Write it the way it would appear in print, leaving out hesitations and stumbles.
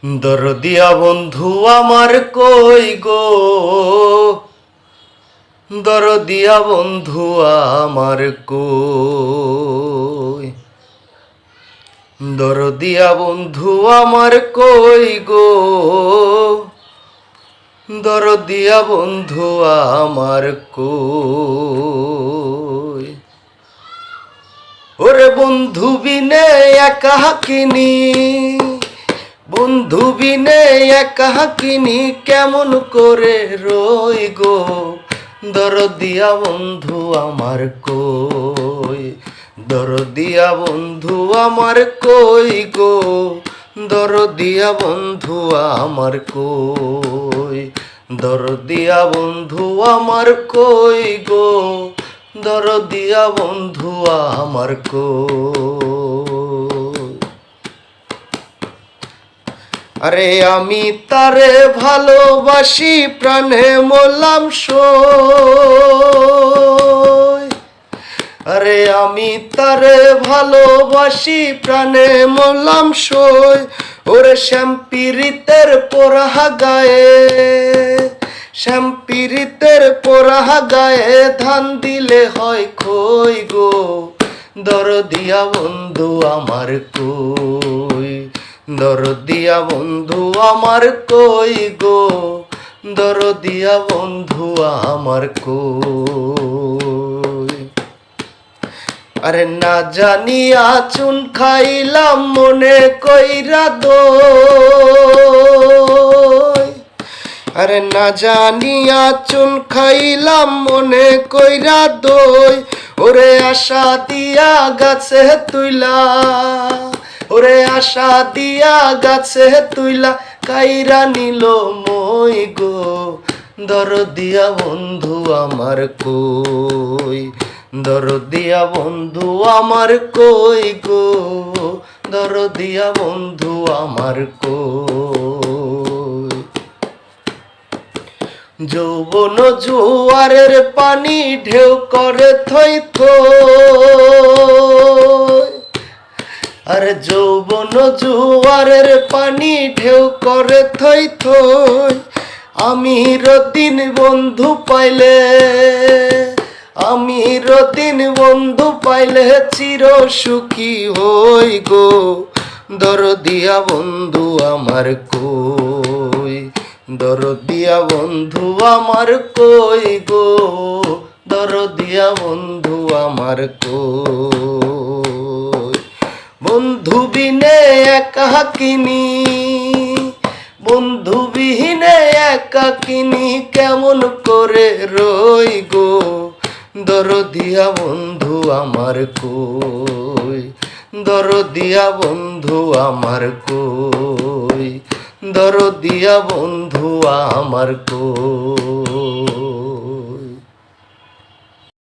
দরদিয়া বন্ধু আমার কই গো, দরদিয়া বন্ধু আমার কই, দরদিয়া বন্ধু আমার কই গো, দরদিয়া বন্ধু আমার কই। ওরে বন্ধু বিনে একা কিনি, বন্ধু বিনে একা কিনি কেমন করে রই গো, দরদিয়া বন্ধু আমার কই, দরদিয়া বন্ধু আমার কই গো, দরদিয়া বন্ধু আমার কই, দরদিয়া বন্ধু আমার কই গো, দরদিয়া বন্ধু আমার কই। আরে আমি তারে ভালোবাসি প্রাণে মরলাম সই, আরে আমি তারে ভালোবাসি প্রাণে মরলাম সই। ওরে শ্যামপিরিতের পোড়া গায়ে, শ্যামপিরিতের পোড়া গায়ে ধান দিলে হয় খই গো, দরদিয়া বন্ধু আমার কই, দরদিয়া বন্ধু আমার কই গো, দরদিয়া বন্ধু আমার কই। আরে না জানিয়া চুন খাইলাম মনে কইরা দই, আরে না জানিয়া চুন খাইলাম মনে কইরা দই। ওরে আশা দিয়া গাছে তুইলা, ওরে আশা দিয়া গাছে তুইলা কাইরা নিল মই গো, দরদিয়া বন্ধু আমার কই, দরদিয়া বন্ধু আমার কই গো, দরদিয়া বন্ধু আমার কই। যৌবন জোয়ারের পানি ঢেউ করে থই থই, আরে যৌবন জোয়ারের পানি ঢেউ করে থই থই। আমি রতিন বন্ধু পাইলে, আমি রতিন বন্ধু পাইলে চির সুখী হই গো, দরদিয়া বন্ধু আমার কই, দরদিয়া বন্ধু আমার কই গো, দরদিয়া বন্ধু আমার কই। বন্ধু বিনে একা কিনি, বন্ধু বিহীনে একা কিনি কেমন করে রই গো, দরদিয়া বন্ধু আমার কই, দরদিয়া বন্ধু আমার কই, দরদিয়া বন্ধু আমার কই।